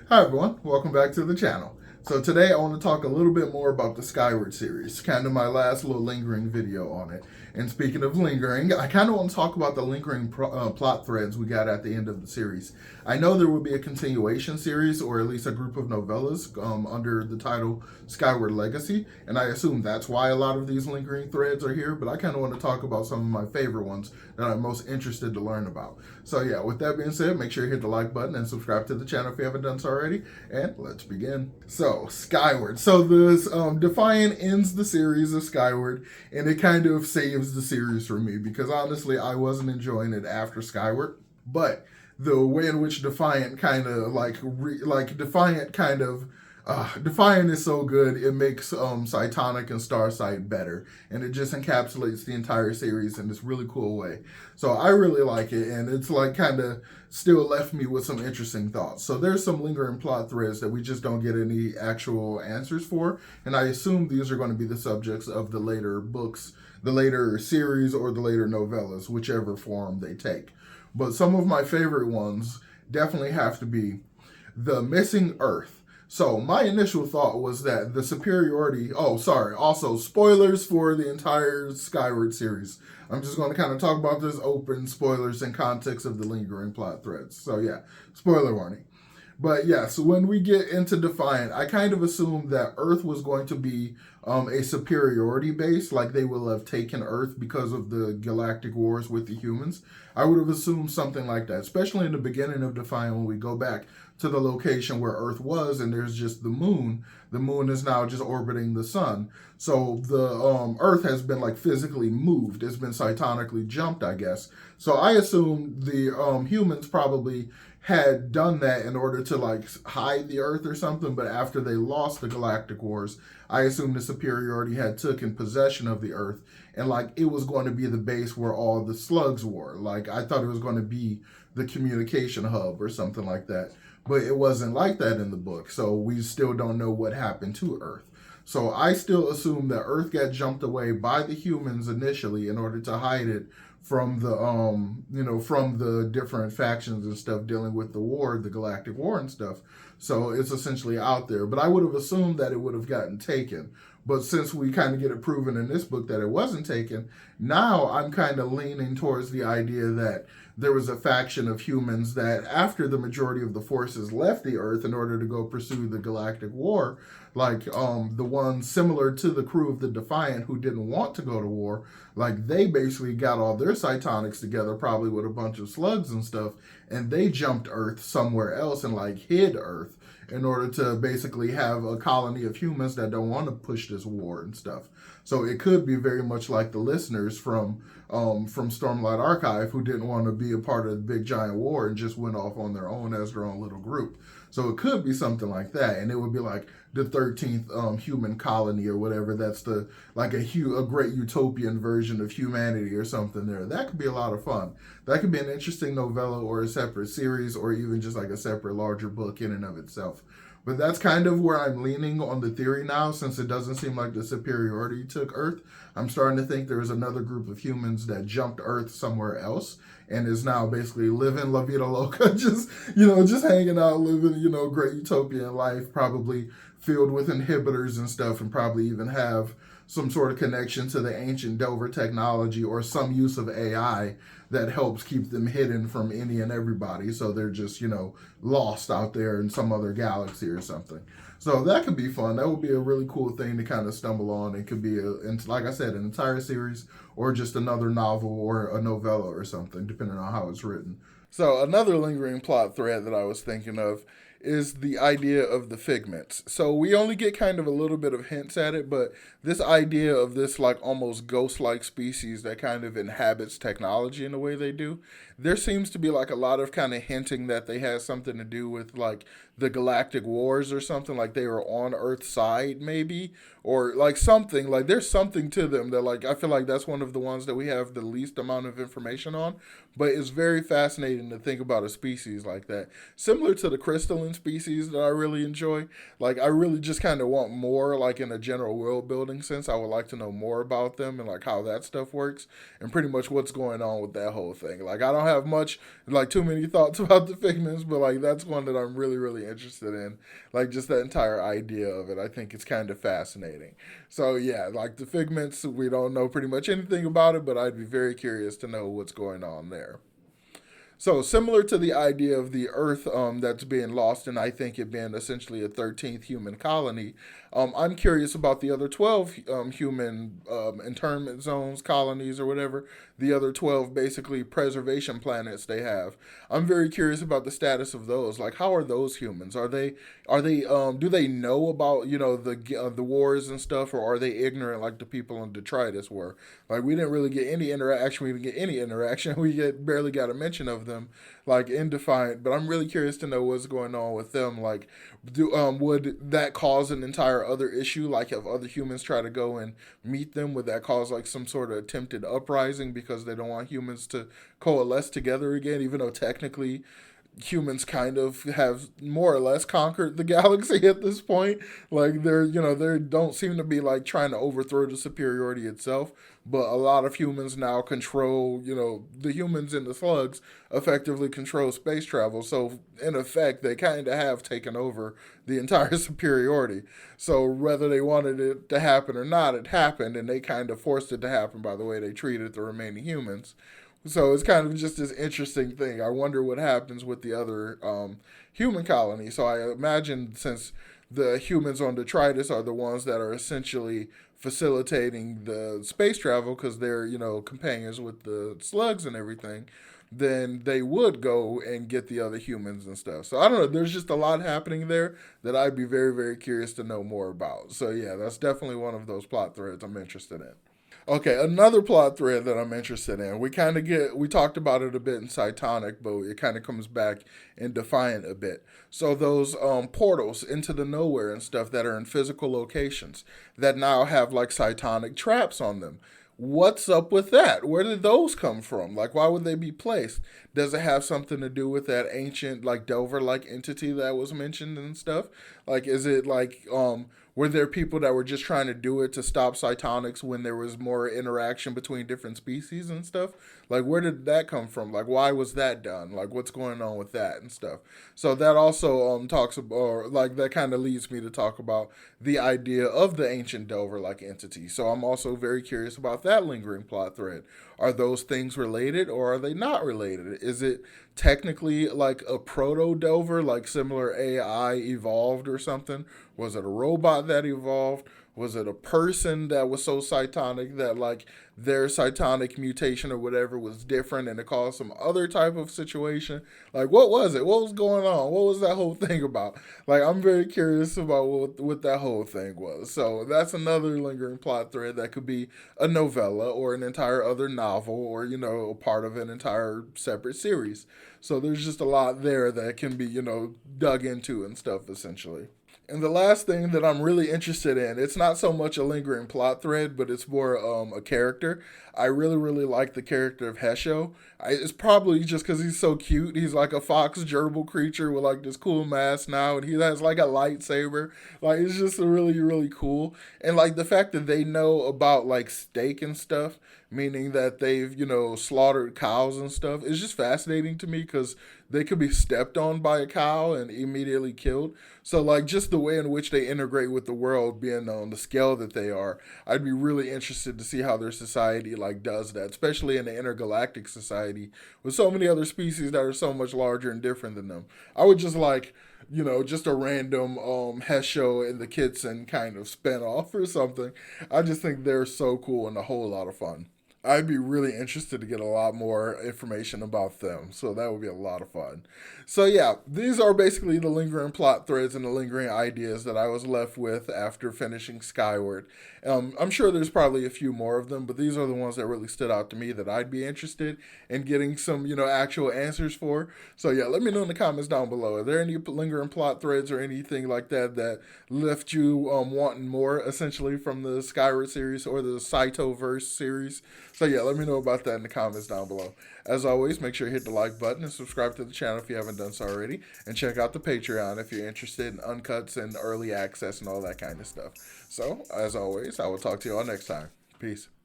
Hi everyone, welcome back to the channel. So today I want to talk a little bit more about the Skyward series, kind of my last little lingering video on it. And speaking of lingering, I kind of want to talk about the lingering plot threads we got at the end of the series. I know there will be a continuation series, or at least a group of novellas under the title Skyward Legacy, and I assume that's why a lot of these lingering threads are here, but I kind of want to talk about some of my favorite ones that I'm most interested to learn about. So yeah, with that being said, make sure you hit the like button and subscribe to the channel if you haven't done so already, and let's begin. So, Skyward. So this Defiant ends the series of Skyward, and it kind of saves the series for me, because honestly, I wasn't enjoying it after Skyward, but the way in which Defiant kind of Defiant is so good, it makes Cytonic and Starsight better, and it just encapsulates the entire series in this really cool way. So I really like it, and it's like kind of still left me with some interesting thoughts. So there's some lingering plot threads that we just don't get any actual answers for, and I assume these are going to be the subjects of the later books, the later series, or the later novellas, whichever form they take. But some of my favorite ones definitely have to be the missing Earth. So my initial thought was that the superiority. Oh, sorry. Also, spoilers for the entire Skyward series. I'm just going to kind of talk about this open spoilers in context of the lingering plot threads. So yeah, spoiler warning. But yeah, so when we get into Defiant, I kind of assumed that Earth was going to be a superiority base, like they will have taken Earth because of the galactic wars with the humans. I would have assumed something like that, especially in the beginning of Defiant when we go back to the location where Earth was and there's just the moon. The moon is now just orbiting the sun. So the Earth has been like physically moved. It's been cytonically jumped, I guess. So I assumed the humans probably had done that in order to like hide the Earth or something, but after they lost the galactic wars, I assume the superiority had taken possession of the Earth, and like it was going to be the base where all the slugs were. Like I thought it was going to be the communication hub or something like that, but it wasn't like that in the book. So we still don't know what happened to Earth. So I still assume that Earth got jumped away by the humans initially in order to hide it from the from the different factions and stuff dealing with the war, the galactic war and stuff. So it's essentially out there. But I would have assumed that it would have gotten taken. But since we kind of get it proven in this book that it wasn't taken, now I'm kind of leaning towards the idea that there was a faction of humans that, after the majority of the forces left the Earth in order to go pursue the galactic war, like the ones similar to the crew of the Defiant who didn't want to go to war, like they basically got all their cytonics together, probably with a bunch of slugs and stuff, and they jumped Earth somewhere else and like hid Earth in order to basically have a colony of humans that don't want to push this war and stuff. So it could be very much like the listeners from Stormlight Archive who didn't want to be a part of the big giant war and just went off on their own as their own little group. So it could be something like that, and it would be like the 13th human colony or whatever. That's the like a great utopian version of humanity or something there. That could be a lot of fun. That could be an interesting novella or a separate series or even just like a separate larger book in and of itself. But that's kind of where I'm leaning on the theory now, since it doesn't seem like the superiority took Earth. I'm starting to think there was another group of humans that jumped Earth somewhere else and is now basically living La Vida Loca, just hanging out, living, great utopian life, probably filled with inhibitors and stuff, and probably even have some sort of connection to the ancient Delver technology or some use of AI that helps keep them hidden from any and everybody. So they're just, lost out there in some other galaxy or something. So that could be fun. That would be a really cool thing to kind of stumble on. It could be, like I said, an entire series or just another novel or a novella or something, depending on how it's written. So another lingering plot thread that I was thinking of is the idea of the figments. So we only get kind of a little bit of hints at it, but this idea of this like almost ghost-like species that kind of inhabits technology in the way they do, there seems to be like a lot of kind of hinting that they had something to do with like the galactic wars or something, like they were on Earth's side maybe, or like something, like there's something to them that like I feel like that's one of the ones that we have the least amount of information on, but it's very fascinating to think about a species like that, similar to the crystalline alien species that I really enjoy. Like, I really just kind of want more, like, in a general world building sense. I would like to know more about them and, like, how that stuff works and pretty much what's going on with that whole thing. Like, I don't have much, like, too many thoughts about the Figments, but, like, that's one that I'm really, really interested in. Like, just that entire idea of it. I think it's kind of fascinating. So, yeah, like, the Figments, we don't know pretty much anything about it, but I'd be very curious to know what's going on there. So similar to the idea of the Earth that's being lost, and I think it being essentially a 13th human colony, I'm curious about the other 12 human internment zones, colonies, or whatever. The other 12 basically preservation planets they have. I'm very curious about the status of those. Like, how are those humans? Are they do they know about the wars and stuff, or are they ignorant like the people in Detritus were? Like, we didn't really get any interaction. We didn't get any interaction. We barely got a mention of them, like, in Defiant. But I'm really curious to know what's going on with them. Like, would that cause an entire other issue? Like, if other humans try to go and meet them, would that cause like some sort of attempted uprising because they don't want humans to coalesce together again? Even though technically humans kind of have more or less conquered the galaxy at this point. Like, they don't seem to be like trying to overthrow the superiority itself, but a lot of humans now control, the humans and the slugs effectively control space travel. So in effect, they kind of have taken over the entire superiority. So whether they wanted it to happen or not, it happened, and they kind of forced it to happen by the way they treated the remaining humans. So it's kind of just this interesting thing. I wonder what happens with the other human colony. So I imagine, since the humans on Detritus are the ones that are essentially facilitating the space travel because they're, companions with the slugs and everything, then they would go and get the other humans and stuff. So I don't know. There's just a lot happening there that I'd be very, very curious to know more about. So yeah, that's definitely one of those plot threads I'm interested in. Okay, another plot thread that I'm interested in. We talked about it a bit in Cytonic, but it kind of comes back in Defiant a bit. So those portals into the nowhere and stuff that are in physical locations that now have like Cytonic traps on them. What's up with that? Where did those come from? Like, why would they be placed? Does it have something to do with that ancient, like, Delver-like entity that was mentioned and stuff? Like, is it like, were there people that were just trying to do it to stop cytonics when there was more interaction between different species and stuff? Like, where did that come from? Like, why was that done? Like, what's going on with that and stuff? So that also talks about, or like, that kind of leads me to talk about the idea of the ancient Delver-like entity. So I'm also very curious about that lingering plot thread. Are those things related, or are they not related? Is it technically like a proto Delver, like similar AI evolved or something? Was it a robot that evolved? Was it a person that was so cytonic that like their cytonic mutation or whatever was different and it caused some other type of situation? Like, what was it? What was going on? What was that whole thing about? Like, I'm very curious about what that whole thing was. So that's another lingering plot thread that could be a novella or an entire other novel, or, a part of an entire separate series. So there's just a lot there that can be, dug into and stuff, essentially. And the last thing that I'm really interested in, it's not so much a lingering plot thread, but it's more a character. I really, really like the character of Hesho. It's probably just because he's so cute. He's like a fox gerbil creature with like this cool mask now, and he has like a lightsaber. Like, it's just really, really cool. And like the fact that they know about like steak and stuff, meaning that they've, slaughtered cows and stuff, is just fascinating to me because they could be stepped on by a cow and immediately killed. So, like, just the way in which they integrate with the world, being on the scale that they are, I'd be really interested to see how their society, like, does that, especially in the intergalactic society with so many other species that are so much larger and different than them. I would just like, just a random Hesho and the Kitson kind of spinoff or something. I just think they're so cool and a whole lot of fun. I'd be really interested to get a lot more information about them. So that would be a lot of fun. So yeah, these are basically the lingering plot threads and the lingering ideas that I was left with after finishing Skyward. I'm sure there's probably a few more of them, but these are the ones that really stood out to me that I'd be interested in getting some, actual answers for. So yeah, let me know in the comments down below. Are there any lingering plot threads or anything like that that left you wanting more, essentially, from the Skyward series or the Cytoverse series? So yeah, let me know about that in the comments down below. As always, make sure you hit the like button and subscribe to the channel if you haven't done so already. And check out the Patreon if you're interested in uncuts and early access and all that kind of stuff. So, as always, I will talk to you all next time. Peace.